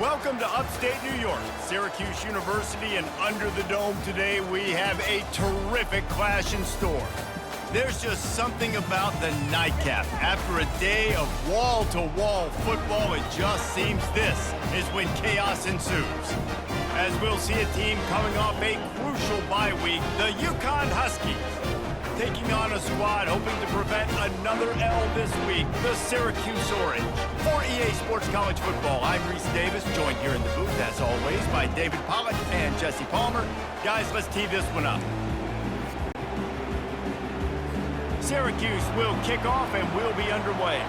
Welcome to upstate New York, Syracuse University, and under the dome today we have a terrific clash in store. There's just something about the nightcap. After a day of wall-to-wall football, it just seems this is when chaos ensues. As we'll see a team coming off a crucial bye week, the UCONN Huskies, taking on a squad hoping to prevent another L this week, the Syracuse Orange. For EA Sports College Football, I'm Reese Davis, joined here in the booth, as always, by David Pollack and Jesse Palmer. Guys, let's tee this one up. Syracuse will kick off and we'll be underway.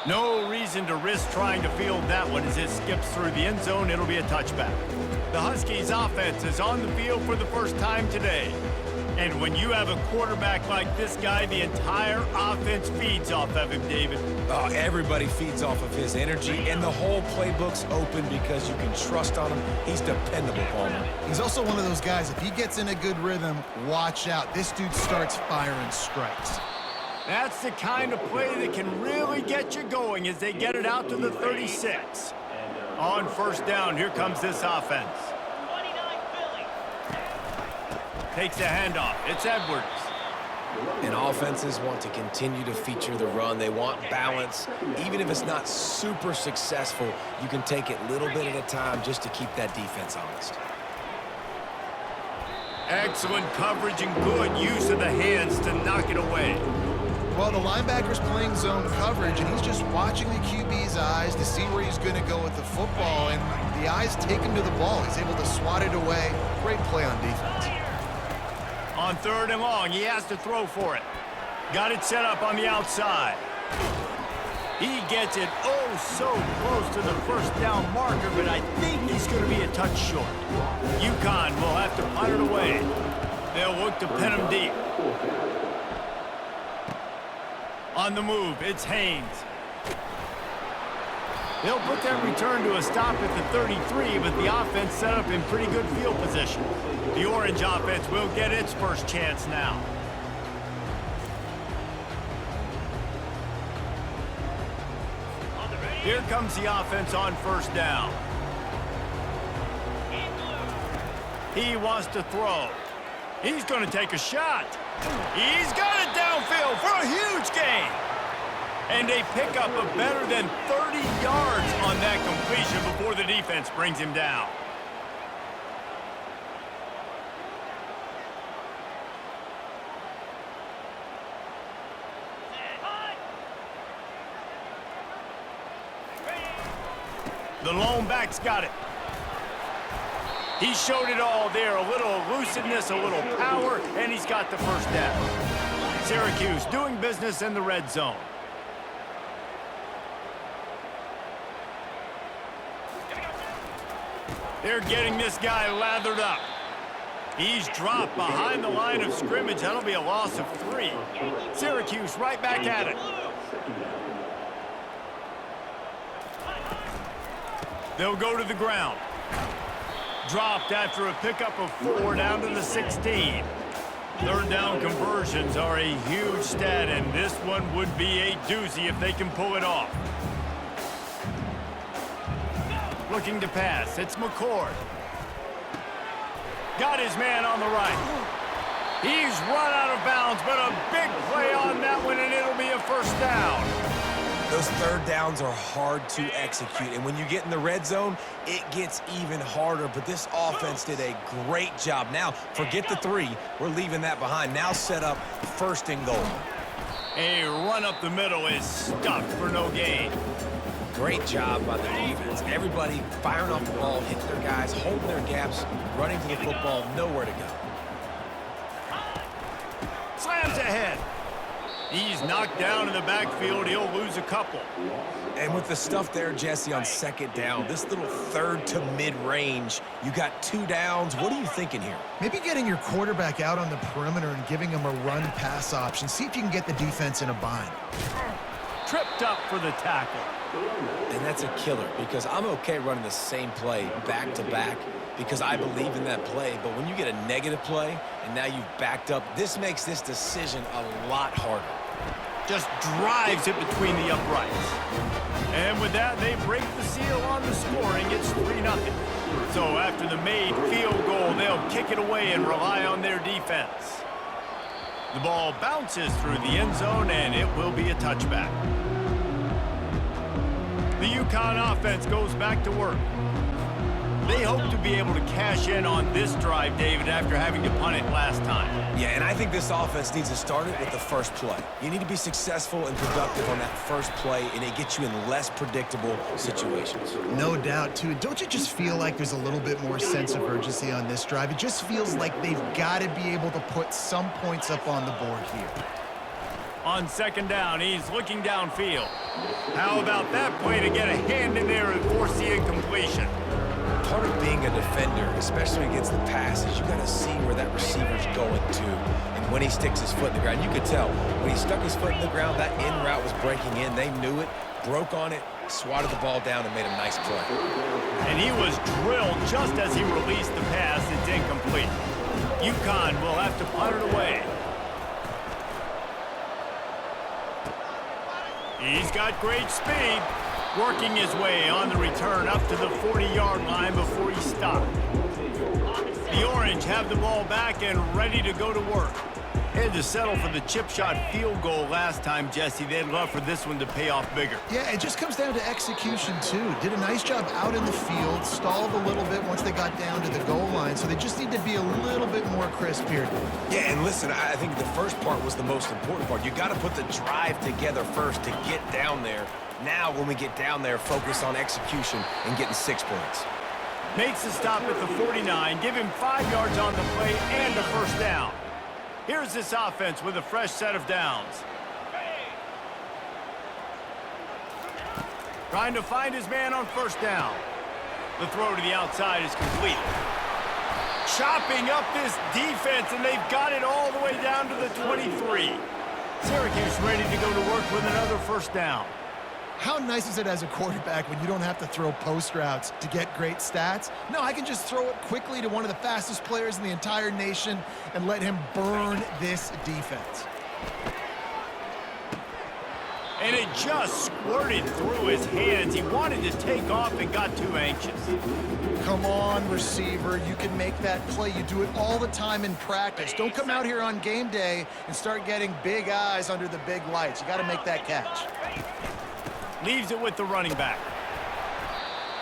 No reason to risk trying to field that one as it skips through the end zone. It'll be a touchback. The Huskies offense is on the field for the first time today. And when you have a quarterback like this guy, the entire offense feeds off of him, David. Oh, everybody feeds off of his energy, and the whole playbook's open because you can trust on him. He's dependable, Palmer. He's also one of those guys, if he gets in a good rhythm, watch out. This dude starts firing strikes. That's the kind of play that can really get you going as they get it out to the 36. On first down, here comes this offense. Takes the handoff. It's Edwards. And offenses want to continue to feature the run. They want balance. Even if it's not super successful, you can take it little bit at a time just to keep that defense honest. Excellent coverage and good use of the hands to knock it away. Well, the linebacker's playing zone coverage, and he's just watching the QB's eyes to see where he's going to go with the football, and the eyes take him to the ball. He's able to swat it away. Great play on defense. On third and long, he has to throw for it. Got it set up on the outside. He gets it so close to the first down marker, but I think he's going to be a touch short. UConn will have to punt it away. They'll look to pin him deep. On the move, it's Haynes. They'll put that return to a stop at the 33, but the offense set up in pretty good field position. The Orange offense will get its first chance now. Here comes the offense on first down. He wants to throw. He's going to take a shot. He's got it downfield for a huge gain. And a pickup of better than 30 yards on that completion before the defense brings him down. The lone back's got it. He showed it all there, a little elusiveness, a little power, and he's got the first down. Syracuse doing business in the red zone. They're getting this guy lathered up. He's dropped behind the line of scrimmage. That'll be a loss of 3. Syracuse right back at it. They'll go to the ground. Dropped after a pickup of 4 down to the 16. Third down conversions are a huge stat, and this one would be a doozy if they can pull it off. Looking to pass, it's McCord. Got his man on the right. He's run out of bounds, but a big play on that one, and it'll be a first down. Those third downs are hard to execute, and when you get in the red zone, it gets even harder, but this offense did a great job. Now, forget the 3. We're leaving that behind. Now set up first and goal. A run up the middle is stuck for no gain. Great job by the defense. Everybody firing off the ball, hitting their guys, holding their gaps, running to the football, nowhere to go. Slams ahead. He's knocked down in the backfield. He'll lose a couple. And with the stuff there, Jesse, on second down, this little third to mid-range, you got 2 downs. What are you thinking here? Maybe getting your quarterback out on the perimeter and giving him a run-pass option. See if you can get the defense in a bind. Tripped up for the tackle. And that's a killer because I'm okay running the same play back-to-back because I believe in that play. But when you get a negative play and now you've backed up, this makes this decision a lot harder. just drives it between the uprights. And with that, they break the seal on the scoring. It's 3-0. So after the made field goal, they'll kick it away and rely on their defense. The ball bounces through the end zone, and it will be a touchback. The UConn offense goes back to work. They hope to be able to cash in on this drive, David, after having to punt it last time. Yeah, and I think this offense needs to start it with the first play. You need to be successful and productive on that first play, and it gets you in less predictable situations. No doubt, too. Don't you just feel like there's a little bit more sense of urgency on this drive? It just feels like they've got to be able to put some points up on the board here. On second down, he's looking downfield. How about that play to get a hand in there and force the incompletion? Part of being a defender, especially against the pass, is you got to see where that receiver's going to. And when he sticks his foot in the ground, you could tell. When he stuck his foot in the ground, that in route was breaking in. They knew it, broke on it, swatted the ball down, and made a nice play. And he was drilled just as he released the pass. It's incomplete. UConn will have to punt it away. He's got great speed. Working his way on the return up to the 40-yard line before he stopped. The Orange have the ball back and ready to go to work. Had to settle for the chip shot field goal last time, Jesse. They'd love for this one to pay off bigger. Yeah, it just comes down to execution, too. Did a nice job out in the field, stalled a little bit once they got down to the goal line, so they just need to be a little bit more crisp here. Yeah, and listen, I think the first part was the most important part. You got to put the drive together first to get down there. Now, when we get down there, focus on execution and getting 6 points. Makes the stop at the 49, give him 5 yards on the play and a first down. Here's this offense with a fresh set of downs. Trying to find his man on first down. The throw to the outside is complete. Chopping up this defense, and they've got it all the way down to the 23. Syracuse ready to go to work with another first down. How nice is it as a quarterback when you don't have to throw post routes to get great stats? No, I can just throw it quickly to one of the fastest players in the entire nation and let him burn this defense. And it just squirted through his hands. He wanted to take off and got too anxious. Come on, receiver. You can make that play. You do it all the time in practice. Don't come out here on game day and start getting big eyes under the big lights. You got to make that catch. Leaves it with the running back.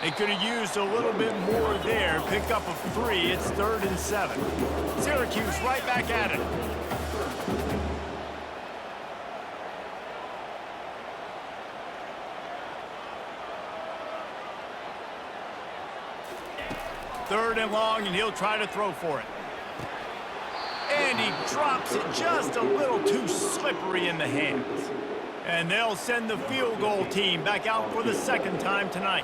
They could have used a little bit more there. Pick up a 3. It's 3rd and 7. Syracuse right back at it. Third and long, and he'll try to throw for it. And he drops it just a little too slippery in the hands. And they'll send the field goal team back out for the second time tonight.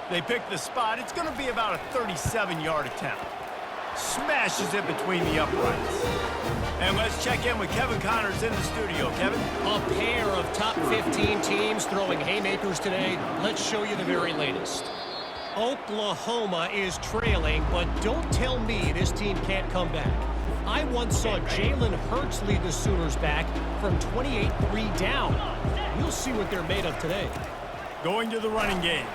They pick the spot. It's going to be about a 37-yard attempt. Smashes it between the uprights. And let's check in with Kevin Connors in the studio. Kevin? A pair of top 15 teams throwing haymakers today. Let's show you the very latest. Oklahoma is trailing, but don't tell me this team can't come back. I once saw Jalen Hurts lead the Sooners back from 28-3 down. We'll see what they're made of today. Going to the running game.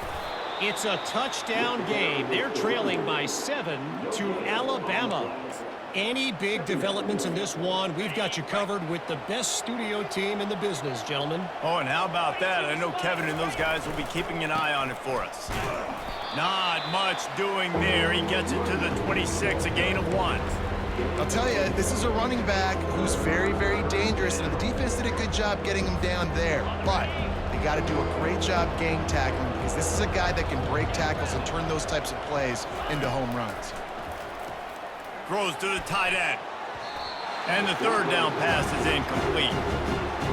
It's a touchdown game. They're trailing by 7 to Alabama. Any big developments in this one, we've got you covered with the best studio team in the business, gentlemen. Oh, and how about that? I know Kevin and those guys will be keeping an eye on it for us. Not much doing there. He gets it to the 26, a gain of 1. I'll tell you, this is a running back who's very, very dangerous, and the defense did a good job getting him down there. But they got to do a great job gang tackling, because this is a guy that can break tackles and turn those types of plays into home runs. Throws to the tight end. And the third down pass is incomplete.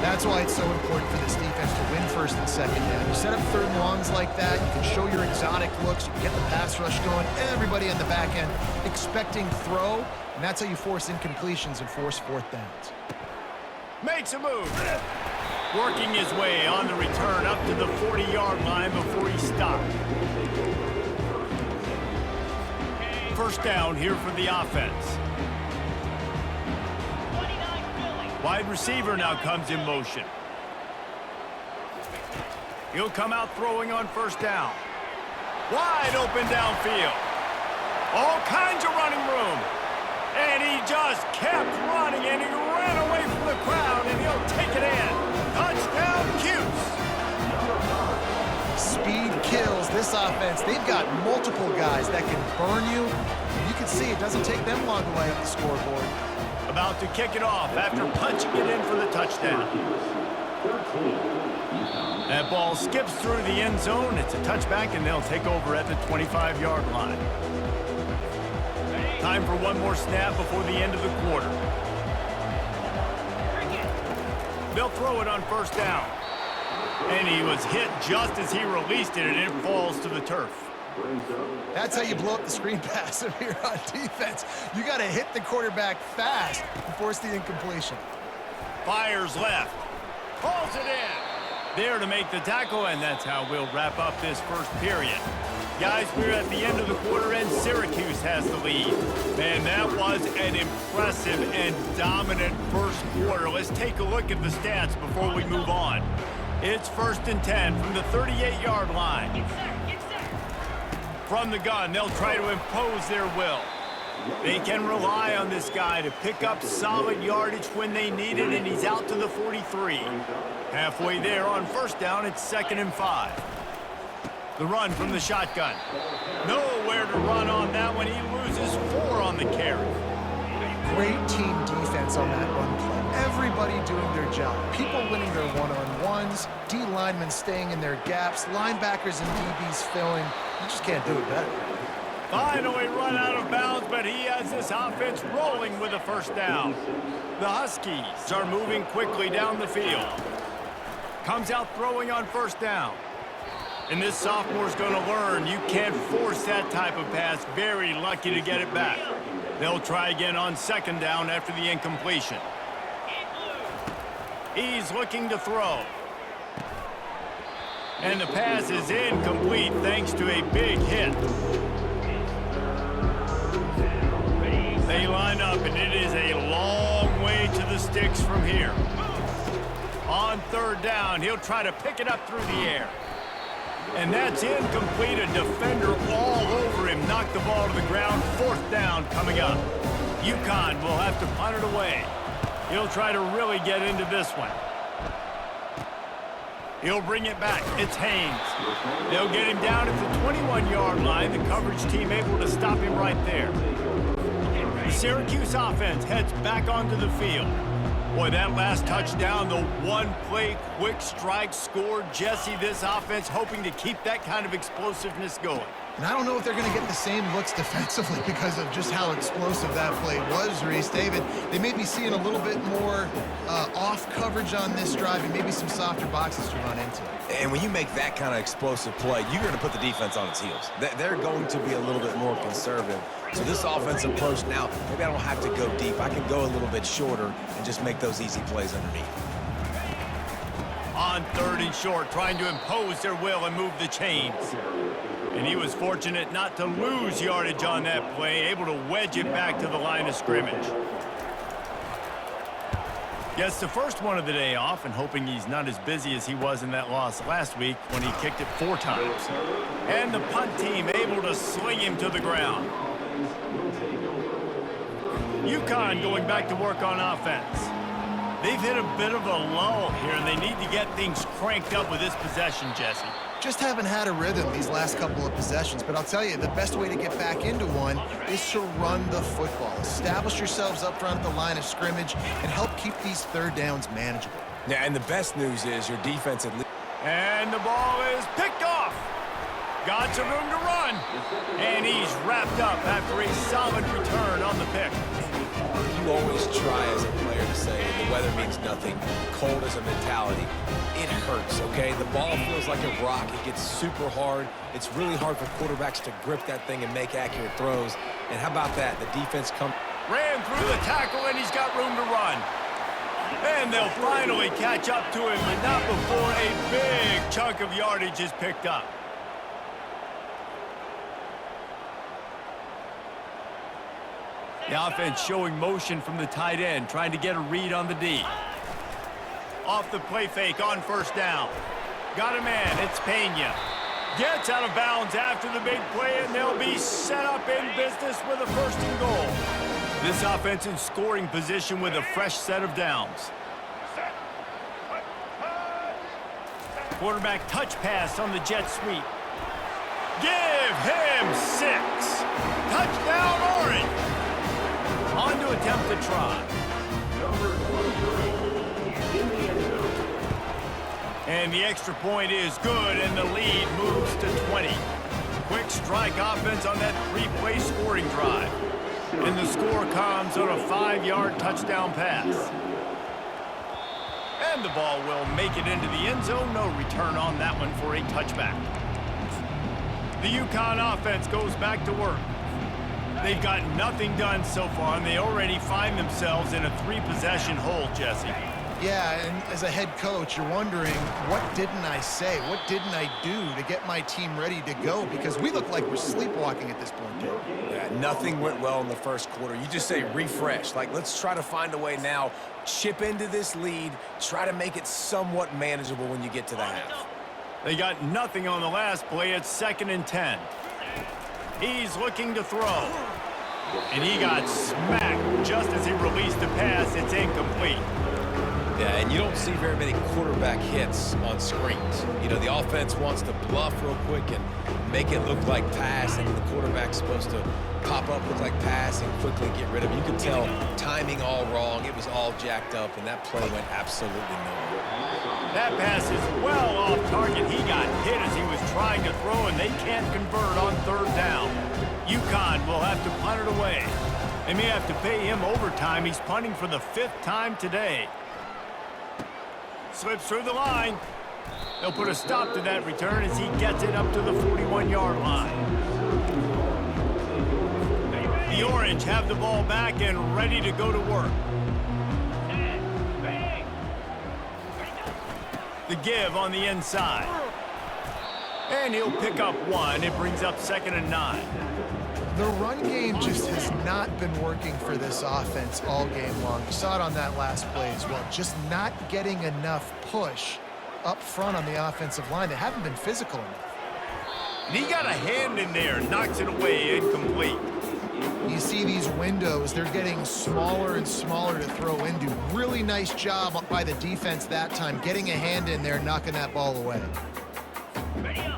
That's why it's so important for this defense to win first and second down. You set up third and longs like that, you can show your exotic looks, you can get the pass rush going, everybody on the back end expecting throw, and that's how you force incompletions and force fourth downs. Makes a move. Working his way on the return up to the 40-yard line before he stopped. First down here for the offense. Wide receiver now comes in motion. He'll come out throwing on first down. Wide open downfield. All kinds of running room. And he just kept running, and he ran away from the crowd, and he'll take it in. Touchdown, Cuse. Speed kills this offense. They've got multiple guys that can burn you. You can see it doesn't take them long to lay up the scoreboard. About to kick it off after punching it in for the touchdown. That ball skips through the end zone. It's a touchback, and they'll take over at the 25-yard line. Time for one more snap before the end of the quarter. They'll throw it on first down. And he was hit just as he released it, and it falls to the turf. That's how you blow up the screen pass if you're on defense. You got to hit the quarterback fast and force the incompletion. Fires left. Pulls it in. There to make the tackle, and that's how we'll wrap up this first period. Guys, we're at the end of the quarter, and Syracuse has the lead. Man, that was an impressive and dominant first quarter. Let's take a look at the stats before we move on. It's 1st and 10 from the 38-yard line. From the gun, they'll try to impose their will. They can rely on this guy to pick up solid yardage when they need it, and he's out to the 43. Halfway there on first down, it's 2nd and 5. The run from the shotgun. Nowhere to run on that one. He loses 4 on the carry. Great team defense on that run play. Everybody doing their job. People winning their one-on-ones, D linemen staying in their gaps, linebackers and DBs filling. You just can't do it better. Finally run out of bounds, but he has this offense rolling with a first down. The Huskies are moving quickly down the field. Comes out throwing on first down. And this sophomore's going to learn you can't force that type of pass. Very lucky to get it back. They'll try again on 2nd down after the incompletion. He's looking to throw. And the pass is incomplete thanks to a big hit. They line up, and it is a long way to the sticks from here. On 3rd down, he'll try to pick it up through the air. And that's incomplete. A defender all over him. Knocked the ball to the ground. 4th down coming up. UCONN will have to punt it away. He'll try to really get into this one. He'll bring it back. It's Haynes. They'll get him down at the 21-yard line. The coverage team able to stop him right there. The Syracuse offense heads back onto the field. Boy, that last touchdown, the one-play quick strike score. Jesse, this offense hoping to keep that kind of explosiveness going. And I don't know if they're going to get the same looks defensively because of just how explosive that play was, Reese. David, they may be seeing a little bit more off coverage on this drive and maybe some softer boxes to run into. And when you make that kind of explosive play, you're going to put the defense on its heels. They're going to be a little bit more conservative. So this offensive approach now, maybe I don't have to go deep. I can go a little bit shorter and just make those easy plays underneath. On 3rd and short, trying to impose their will and move the chains. And he was fortunate not to lose yardage on that play, able to wedge it back to the line of scrimmage. Gets the first one of the day off, and hoping he's not as busy as he was in that loss last week when he kicked it 4 times. And the punt team able to sling him to the ground. UConn going back to work on offense. They've hit a bit of a lull here, and they need to get things cranked up with this possession, Jesse. Just haven't had a rhythm these last couple of possessions, but I'll tell you, the best way to get back into one is to run the football. Establish yourselves up front at the line of scrimmage and help keep these 3rd downs manageable. Yeah, and the best news is your defense at least. And the ball is picked off. Got some room to run. And he's wrapped up after a solid return on the pick. You always try as a player to say the weather means nothing. Cold is a mentality. It hurts, okay? The ball feels like a rock. It gets super hard. It's really hard for quarterbacks to grip that thing and make accurate throws. And how about that? The defense comes. Ran through the tackle, and he's got room to run. And they'll finally catch up to him, but not before a big chunk of yardage is picked up. The offense showing motion from the tight end, trying to get a read on the D. Off the play fake on first down. got a man. It's Pena. Gets out of bounds after the big play, and they'll be set up in business with a 1st and goal. This offense in scoring position with a fresh set of downs. Quarterback touch pass on the jet sweep. Give him 6. Touchdown, Orange. On to attempt the try. And the extra point is good, and the lead moves to 20. Quick strike offense on that 3-play scoring drive. And the score comes on a 5-yard touchdown pass. And the ball will make it into the end zone. No return on that one for a touchback. The UConn offense goes back to work. They've got nothing done so far, and they already find themselves in a 3-possession hole, Jesse. Yeah, and as a head coach, you're wondering, what didn't I say? What didn't I do to get my team ready to go? Because we look like we're sleepwalking at this point, Dave. Yeah, nothing went well in the first quarter. You just say refresh. Like, let's try to find a way now, chip into this lead, try to make it somewhat manageable when you get to the half. They got nothing on the last play. It's 2nd and 10. He's looking to throw. And he got smacked just as he released the pass. It's incomplete. Yeah, and you don't see very many quarterback hits on screens. You know, the offense wants to bluff real quick and make it look like pass, and the quarterback's supposed to pop up, look like pass, and quickly get rid of it. You could tell timing all wrong. It was all jacked up, and that play went absolutely nowhere. That pass is well off target. He got hit as he was trying to throw, and they can't convert on 3rd down. UConn will have to punt it away. They may have to pay him overtime. He's punting for the 5th time today. Slips through the line. They'll put a stop to that return as he gets it up to the 41-yard line. The Orange have the ball back and ready to go to work. The give on the inside. And he'll pick up 1. It brings up 2nd and 9. The run game just has not been working for this offense all game long. You saw it on that last play as well. Just not getting enough push up front on the offensive line. They haven't been physical enough. And he got a hand in there, knocks it away, incomplete. You see these windows, they're getting smaller and smaller to throw into. Really nice job by the defense that time, getting a hand in there, knocking that ball away.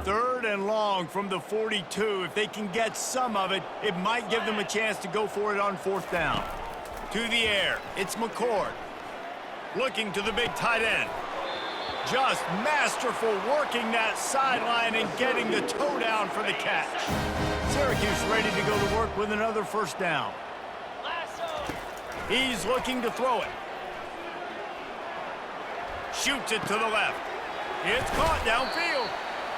3rd and long from the 42. If they can get some of it, it might give them a chance to go for it on 4th down. To the air, it's McCord. Looking to the big tight end. Just masterful working that sideline and getting the toe down for the catch. Syracuse ready to go to work with another 1st down. He's looking to throw it. Shoots it to the left. It's caught downfield.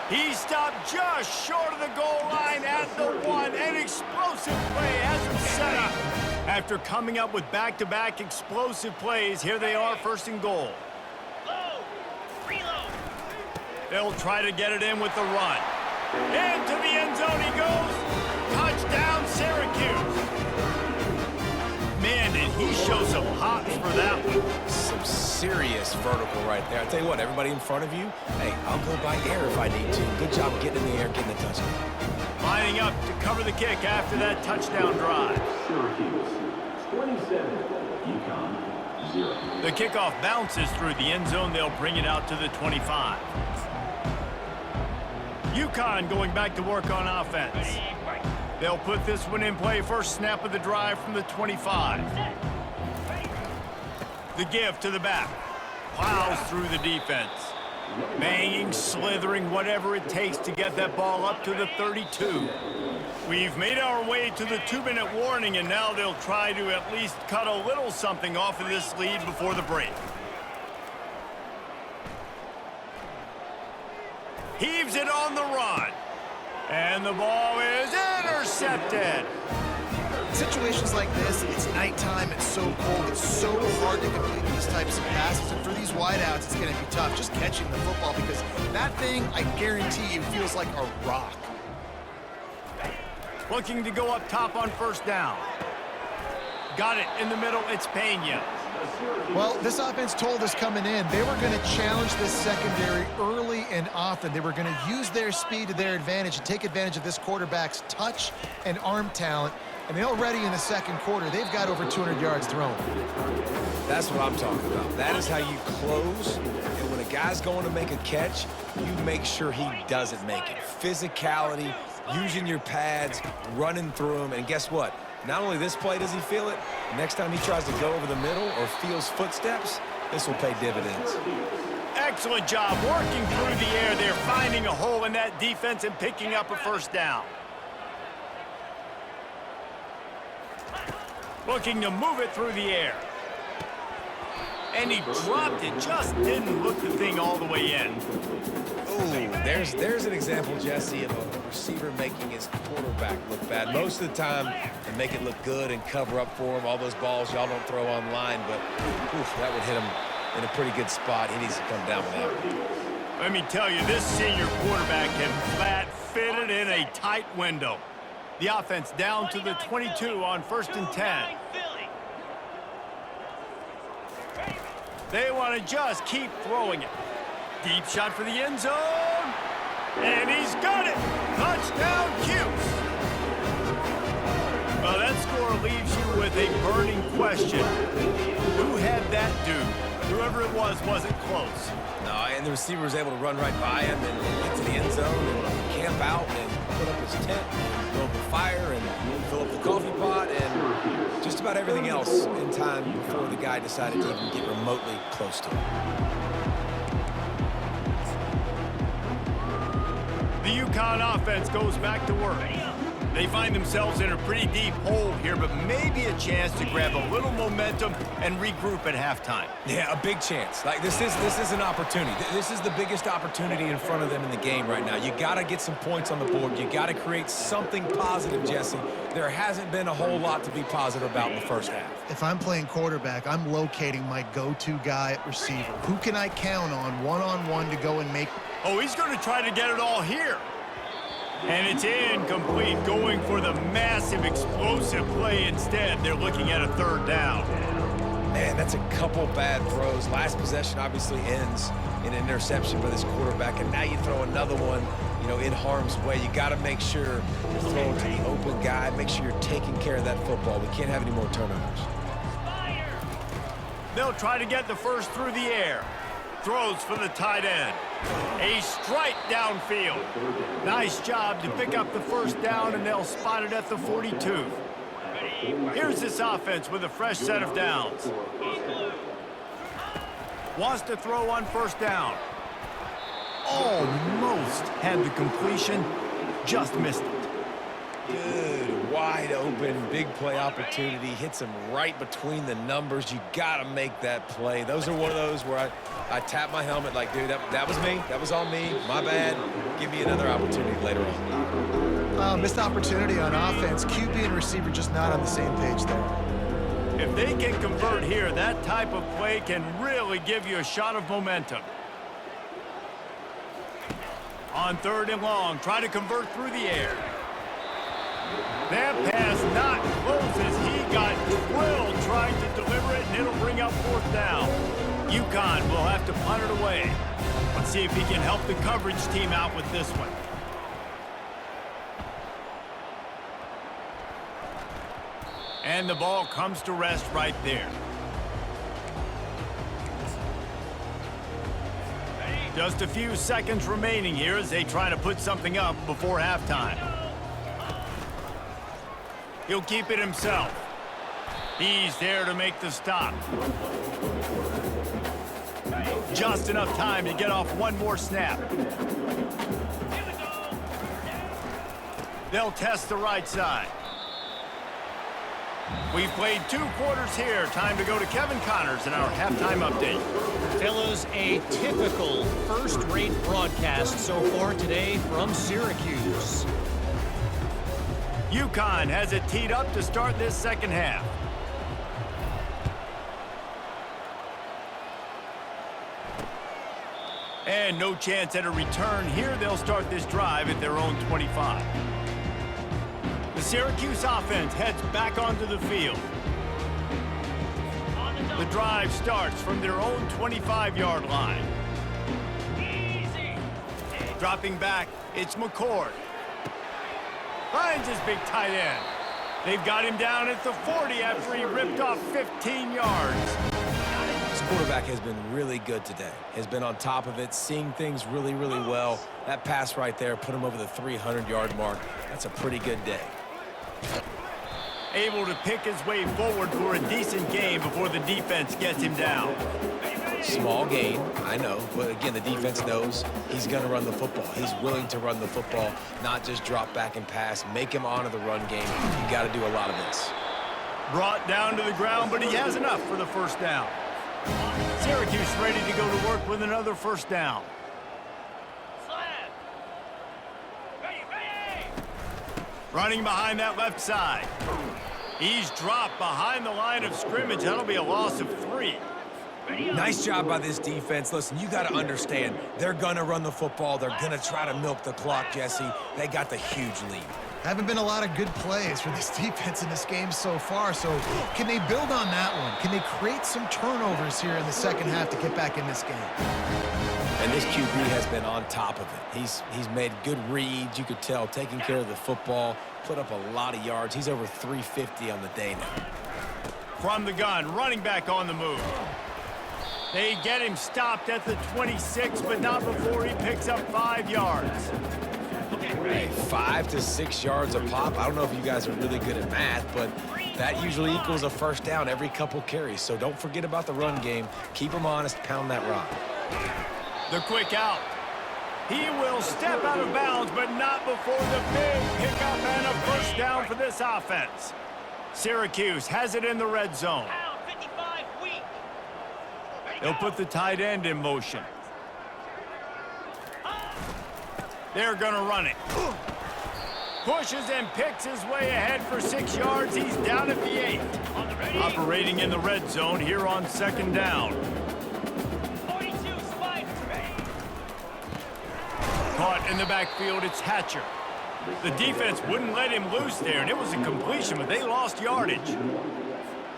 He stopped just short of the goal line at the 1. An explosive play has him set up. After coming up with back-to-back explosive plays, here they are, 1st and goal. They'll try to get it in with the run. Into the end zone he goes. Touchdown, Syracuse. Man, did he show some hops for that one. Some serious vertical right there. I tell you what, everybody in front of you, hey, I'll go by air if I need to. Good job getting in the air, getting the touchdown. Lining up to cover the kick after that touchdown drive. Syracuse, 27, UConn, 0. The kickoff bounces through the end zone. They'll bring it out to the 25. UConn going back to work on offense. They'll put this one in play. First snap of the drive from the 25. The give to the back. Plows through the defense. Banging, slithering, whatever it takes to get that ball up to the 32. We've made our way to the 2-minute warning, and now they'll try to at least cut a little something off of this lead before the break. Heaves it on the run. And the ball is intercepted. Situations like this, it's nighttime, it's so cold, it's so hard to complete these types of passes. And for these wideouts, it's going to be tough just catching the football because that thing, I guarantee you, feels like a rock. Looking to go up top on 1st down. Got it in the middle, it's Pena. Well, this offense told us coming in they were going to challenge this secondary early and often. They were going to use their speed to their advantage and take advantage of this quarterback's touch and arm talent. And already in the second quarter, they've got over 200 yards thrown. That's what I'm talking about. That is how you close. And when a guy's going to make a catch, you make sure he doesn't make it. Physicality, using your pads, running through them. And guess what? Not only this play does he feel it, next time he tries to go over the middle or feels footsteps, this will pay dividends. Excellent job working through the air there, finding a hole in that defense and picking up a first down. Looking to move it through the air. And he dropped it, just didn't look the thing all the way in. Ooh, there's an example, Jesse, of a receiver making his quarterback look bad. Most of the time, they make it look good and cover up for him. All those balls y'all don't throw online, but oof, that would hit him in a pretty good spot. He needs to come down with that one. Let me tell you, this senior quarterback can flat fit it in a tight window. The offense down to the 22 on 1st and 10. They want to just keep throwing it. Deep shot for the end zone. And he's got it. Touchdown, Cuse. Well, that score leaves you with a burning question. Who had that dude? Whoever it was wasn't close. No, and the receiver was able to run right by him and get to the end zone and camp out and put up his tent and build the fire and fill up the coffee pot and just about everything else in time before the guy decided to even get remotely close to him. The UConn offense goes back to work. They find themselves in a pretty deep hole here, but maybe a chance to grab a little momentum and regroup at halftime. Yeah, a big chance. Like this is an opportunity. This is the biggest opportunity in front of them in the game right now. You got to get some points on the board. You got to create something positive, Jesse. There hasn't been a whole lot to be positive about in the first half. If I'm playing quarterback, I'm locating my go-to guy at receiver. Who can I count on one-on-one to go and make? Oh, he's going to try to get it all here. And it's incomplete, going for the massive explosive play instead. They're looking at a 3rd down. Man, that's a couple bad throws. Last possession obviously ends in an interception for this quarterback, and now you throw another one, in harm's way. You got to make sure you're throwing to the open guy. Make sure you're taking care of that football. We can't have any more turnovers. They'll try to get the first through the air. Throws for the tight end. A strike downfield. Nice job to pick up the first down, and they'll spot it at the 42. Here's this offense with a fresh set of downs. Wants to throw on 1st down. Almost had the completion, just missed it. Good, wide open, big play opportunity. Hits him right between the numbers. You got to make that play. Those are one of those where I tap my helmet like, dude, that was me. That was all me. My bad. Give me another opportunity later on. Missed opportunity on offense. QB and receiver just not on the same page there. If they can convert here, that type of play can really give you a shot of momentum. On 3rd and long, try to convert through the air. That pass not close as he got drilled trying to deliver it, and it'll bring up 4th down. UConn will have to punt it away. Let's see if he can help the coverage team out with this one. And the ball comes to rest right there. Just a few seconds remaining here as they try to put something up before halftime. He'll keep it himself. He's there to make the stop. Just enough time to get off one more snap. They'll test the right side. We've played 2 quarters here. Time to go to Kevin Connors in our halftime update. Fellas, a typical first-rate broadcast so far today from Syracuse. UConn has it teed up to start this second half. And no chance at a return here. They'll start this drive at their own 25. The Syracuse offense heads back onto the field. The The drive starts from their own 25-yard line. Dropping back, it's McCord. Finds his big tight end. They've got him down at the 40 after he ripped off 15 yards. This quarterback has been really good today. Has been on top of it, seeing things really, really well. That pass right there put him over the 300-yard mark. That's a pretty good day. Able to pick his way forward for a decent game before the defense gets him down. Small gain, I know, but again, the defense knows he's going to run the football. He's willing to run the football, not just drop back and pass, make him honor the run game. You got to do a lot of this. Brought down to the ground, but he has enough for the first down. Syracuse ready to go to work with another first down. Running behind that left side. He's dropped behind the line of scrimmage. That'll be a loss of 3. Nice job by this defense. Listen, you got to understand, they're going to run the football. They're going to try to milk the clock, Jesse. They got the huge lead. Haven't been a lot of good plays for this defense in this game so far, so can they build on that one? Can they create some turnovers here in the second half to get back in this game? And this QB has been on top of it. He's made good reads, you could tell, taking care of the football, put up a lot of yards. He's over 350 on the day now. From the gun, running back on the move. They get him stopped at the 26, but not before he picks up 5 yards. Hey, 5 to 6 yards a pop. I don't know if you guys are really good at math, but that usually equals a first down every couple carries. So don't forget about the run game. Keep them honest, pound that rock. The quick out. He will step out of bounds, but not before the big pickup and a first down for this offense. Syracuse has it in the red zone. They'll put the tight end in motion. They're going to run it. Pushes and picks his way ahead for 6 yards. He's down at the 8. Operating in the red zone here on second down. Caught in the backfield, it's Hatcher. The defense wouldn't let him loose there, and it was a completion, but they lost yardage.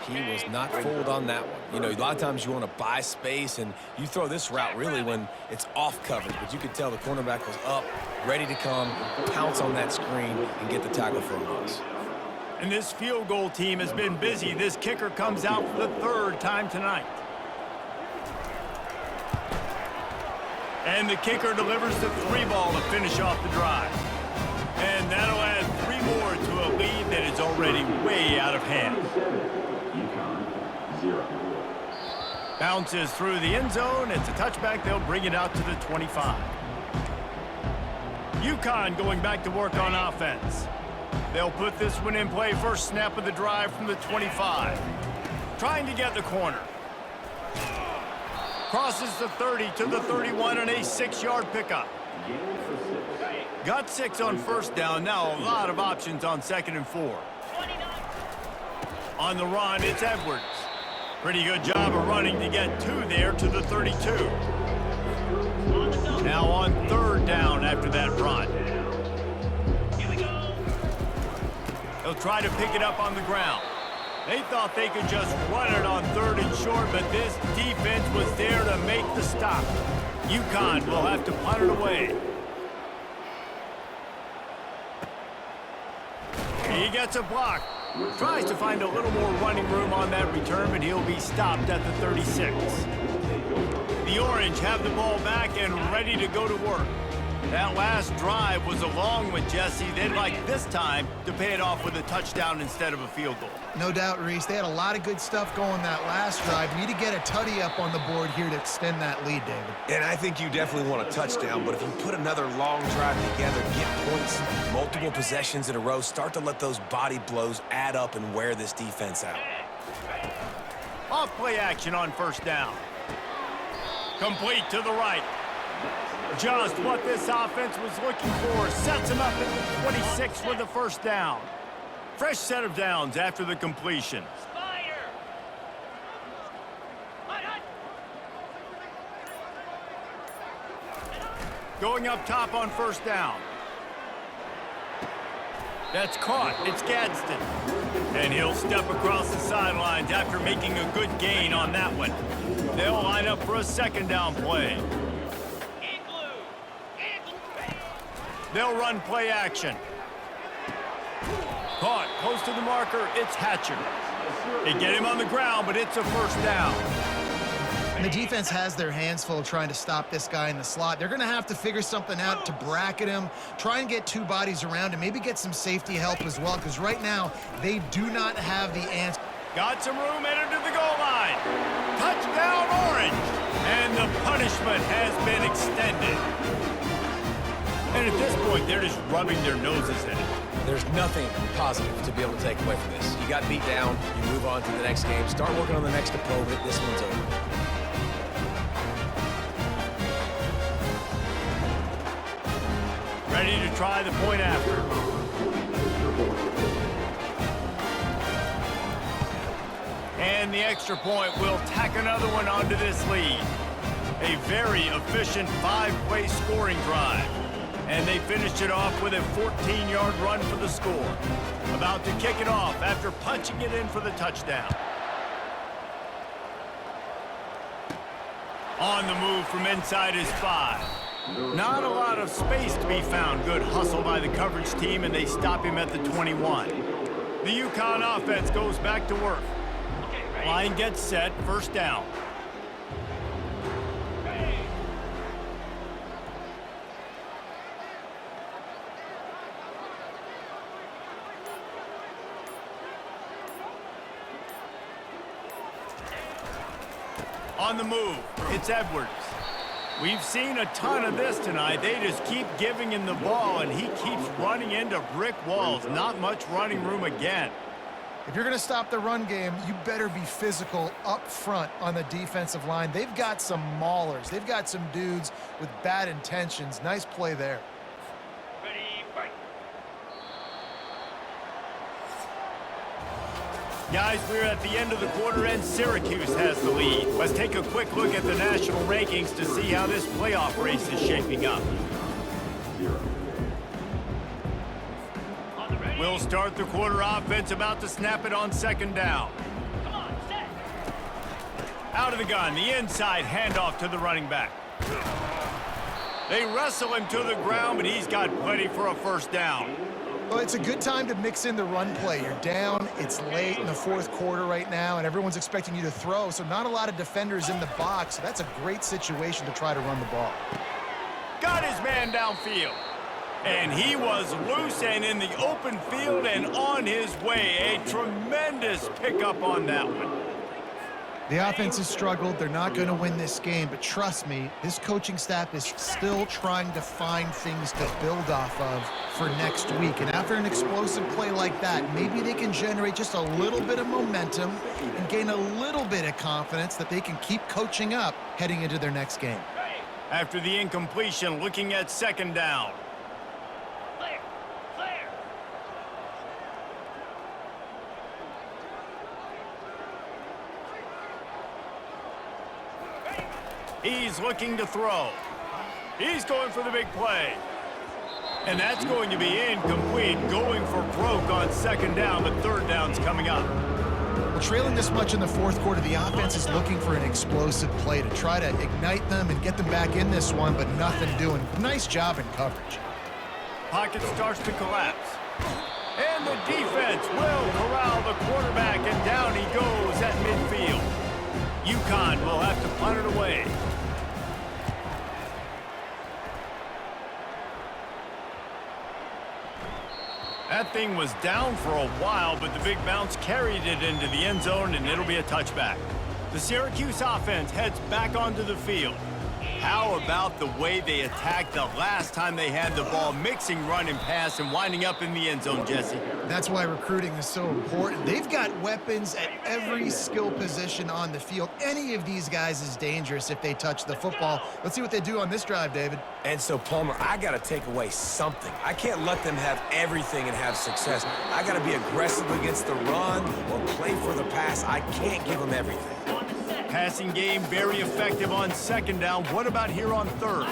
He was not fooled on that one. You know, a lot of times you want to buy space, and you throw this route really when it's off coverage. But you could tell the cornerback was up, ready to come, pounce on that screen, and get the tackle for a loss. And this field goal team has been busy. This kicker comes out for the 3rd time tonight. And the kicker delivers the 3 ball to finish off the drive. And that'll add 3 more to a lead that is already way out of hand. UCONN 0. Bounces through the end zone. It's a touchback. They'll bring it out to the 25. UConn going back to work on offense. They'll put this one in play. First snap of the drive from the 25. Trying to get the corner. Crosses the 30 to the 31 and a 6-yard pickup. Got 6 on first down. Now a lot of options on 2nd and 4. On the run, it's Edwards. Pretty good job of running to get 2 there to the 32. Now on 3rd down after that run. They'll try to pick it up on the ground. They thought they could just run it on 3rd and short, but this defense was there to make the stop. UConn will have to punt it away. He gets a block. Tries to find a little more running room on that return, but he'll be stopped at the 36. The Orange have the ball back and ready to go to work. That last drive was a long one, Jesse. They'd like this time to pay it off with a touchdown instead of a field goal. No doubt, Reese. They had a lot of good stuff going that last drive. You need to get a tutty up on the board here to extend that lead, David. And I think you definitely want a touchdown, but if you put another long drive together, get points, multiple possessions in a row, start to let those body blows add up and wear this defense out. Off play action on first down. Complete to the right. Just what this offense was looking for. Sets him up at the 26 with the first down. Fresh set of downs after the completion. Going up top on first down. That's caught. It's Gadsden. And he'll step across the sidelines after making a good gain on that one. They'll line up for a second down play. They'll run play action. Caught close to the marker. It's Hatcher. They get him on the ground, but it's a first down. And the defense has their hands full trying to stop this guy in the slot. They're going to have to figure something out to bracket him, try and get two bodies around him, maybe get some safety help as well, because right now they do not have the answer. Got some room headed to the goal line. Touchdown, Orange. And the punishment has been extended. And at this point, they're just rubbing their noses in it. There's nothing positive to be able to take away from this. You got beat down, you move on to the next game, start working on the next opponent. This one's over. Ready to try the point after. And the extra point will tack another one onto this lead. A very efficient 5-play scoring drive. And they finished it off with a 14-yard run for the score. About to kick it off after punching it in for the touchdown. On the move from inside his 5. Not a lot of space to be found. Good hustle by the coverage team, and they stop him at the 21. The UConn offense goes back to work. Line gets set, first down. On the move, it's Edwards. We've seen a ton of this tonight. They just keep giving him the ball, and he keeps running into brick walls. Not much running room again. If you're going to stop the run game, you better be physical up front on the defensive line. They've got some maulers. They've got some dudes with bad intentions. Nice play there. Guys, we're at the end of the quarter, and Syracuse has the lead. Let's take a quick look at the national rankings to see how this playoff race is shaping up. We'll start the quarter offense, about to snap it on second down. Out of the gun, the inside handoff to the running back. They wrestle him to the ground, but he's got plenty for a first down. Well, it's a good time to mix in the run play. You're down, it's late in the fourth quarter right now, and everyone's expecting you to throw, so not a lot of defenders in the box. So that's a great situation to try to run the ball. Got his man downfield. And he was loose and in the open field and on his way. A tremendous pickup on that one. The offense has struggled. They're not going to win this game, but trust me, this coaching staff is still trying to find things to build off of for next week. And after an explosive play like that, maybe they can generate just a little bit of momentum and gain a little bit of confidence that they can keep coaching up heading into their next game. After the incompletion, looking at second down. He's looking to throw. He's going for the big play. And that's going to be incomplete, going for broke on second down, but third down's coming up. Well, trailing this much in the fourth quarter, the offense is looking for an explosive play to try to ignite them and get them back in this one, but nothing doing. Nice job in coverage. Pocket starts to collapse. And the defense will corral the quarterback, and down he goes at midfield. UConn will have to punt it away. That thing was down for a while, but the big bounce carried it into the end zone, and it'll be a touchback. The Syracuse offense heads back onto the field. How about the way they attacked the last time they had the ball, mixing run and pass and winding up in the end zone, Jesse? That's why recruiting is so important. They've got weapons at every skill position on the field. Any of these guys is dangerous if they touch the football. Let's see what they do on this drive, David. And so, Palmer, I got to take away something. I can't let them have everything and have success. I got to be aggressive against the run or play for the pass. I can't give them everything. Passing game very effective on second down. What about here on third?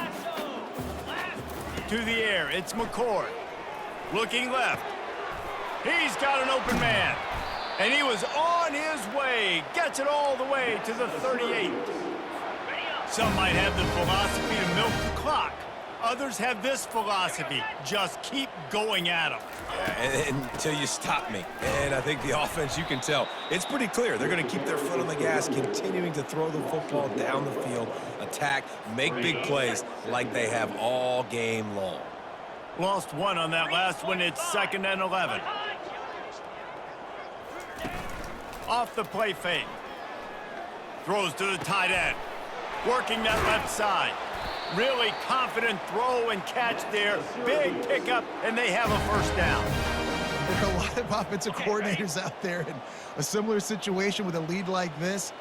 To the air, it's McCord. Looking left. He's got an open man. And he was on his way. Gets it all the way to the 38. Some might have the philosophy to milk the clock. Others have this philosophy. Just keep going at them. Until you stop me. And I think the offense, you can tell, it's pretty clear. They're going to keep their foot on the gas, continuing to throw the football down the field, attack, make big plays like they have all game long. Lost one on that last one. It's 2nd and 11. Off the play fake. Throws to the tight end. Working that left side. Really confident throw and catch there. Big pickup, and they have a first down. There are a lot of offensive coordinators out there in a similar situation with a lead like this.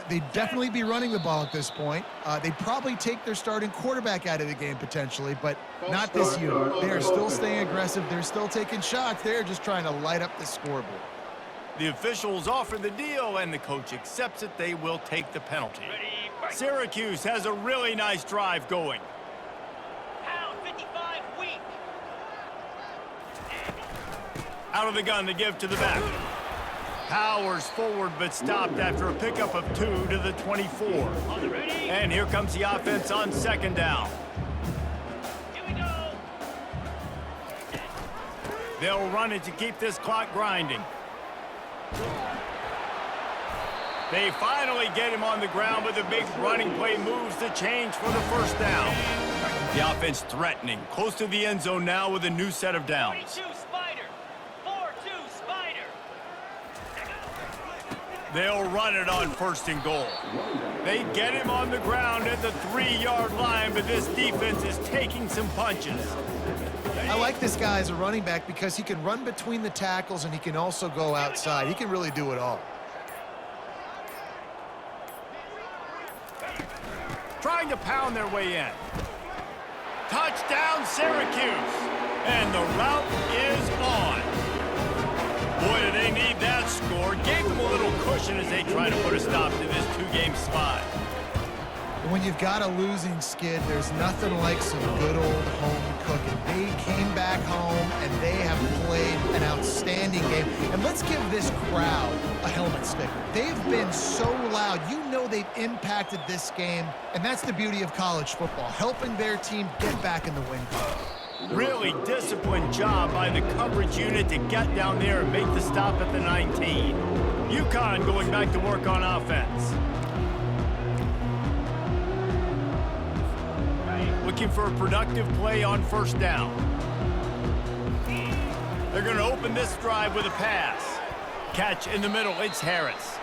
They'd definitely be running the ball at this point. They'd probably take their starting quarterback out of the game potentially, but not this unit. They are still staying aggressive. They're still taking shots. They're just trying to light up the scoreboard. The officials offer the deal, and the coach accepts it. They will take the penalty. Syracuse has a really nice drive going. Pound 55 weak. Out of the gun to give to the back. Powers forward, but stopped after a pickup of 2 to the 24. And here comes the offense on 2nd down. Here we go. They'll run it to keep this clock grinding. They finally get him on the ground, but the big running play moves the change for the first down. The offense threatening, close to the end zone now with a new set of downs. 42 Spider. 4-2 Spider. They'll run it on 1st and goal. They get him on the ground at the 3-yard line, but this defense is taking some punches. I like this guy as a running back because he can run between the tackles and he can also go outside. He can really do it all. Trying to pound their way in. Touchdown, Syracuse. And the route is on. Boy, do they need that score. Gave them a little cushion as they try to put a stop to this 2-game slide. When you've got a losing skid, there's nothing like some good old home cooking. They came back home, and they have played an outstanding game. And let's give this crowd a helmet sticker. They've been so loud. You know they've impacted this game, and that's the beauty of college football, helping their team get back in the win column. Really disciplined job by the coverage unit to get down there and make the stop at the 19. UConn going back to work on offense. Looking for a productive play on 1st down. They're going to open this drive with a pass. Catch in the middle, it's Harris.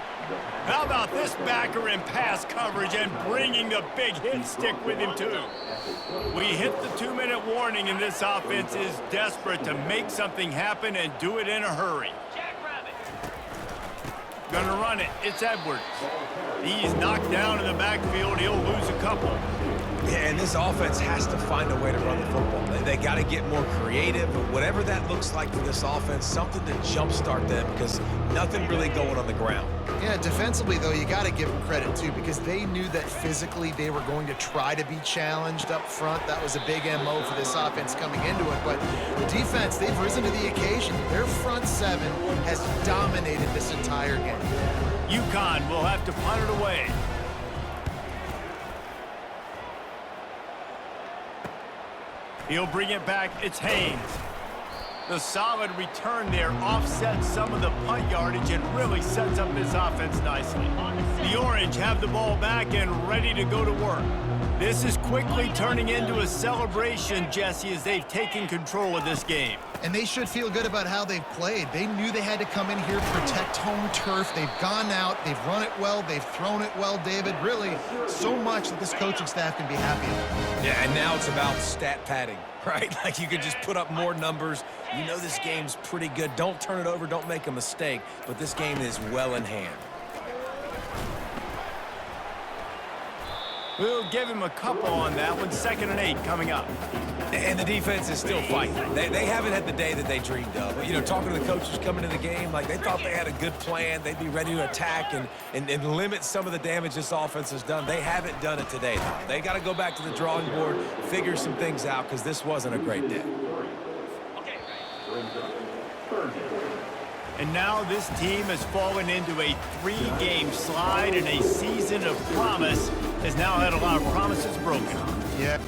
How about this backer in pass coverage and bringing the big hit stick with him too? We hit the 2-minute warning, and this offense is desperate to make something happen and do it in a hurry. Gonna run it, it's Edwards. He's knocked down in the backfield, he'll lose a couple. Yeah, and this offense has to find a way to run the football. They got to get more creative, whatever that looks like for this offense, something to jumpstart them because nothing really going on the ground. Yeah, defensively, though, you got to give them credit, too, because they knew that physically they were going to try to be challenged up front. That was a big MO for this offense coming into it. But the defense, they've risen to the occasion. Their front 7 has dominated this entire game. UConn will have to punt it away. He'll bring it back. It's Haynes. The solid return there offsets some of the punt yardage and really sets up this offense nicely. The Orange have the ball back and ready to go to work. This is quickly turning into a celebration, Jesse, as they've taken control of this game. And they should feel good about how they've played. They knew they had to come in here, protect home turf. They've gone out, they've run it well, they've thrown it well, David. Really, so much that this coaching staff can be happy about. Yeah, and now it's about stat padding, right? Like you could just put up more numbers. You know this game's pretty good. Don't turn it over, don't make a mistake, but this game is well in hand. We'll give him a couple on that one. 2nd and 8 coming up. And the defense is still fighting. They haven't had the day that they dreamed of. You know, talking to the coaches coming to the game, like they thought they had a good plan. They'd be ready to attack and limit some of the damage this offense has done. They haven't done it today, though. They got to go back to the drawing board, figure some things out, because this wasn't a great day. Okay. Third down. And now this team has fallen into a 3-game slide, and a season of promise has now had a lot of promises broken. Yeah.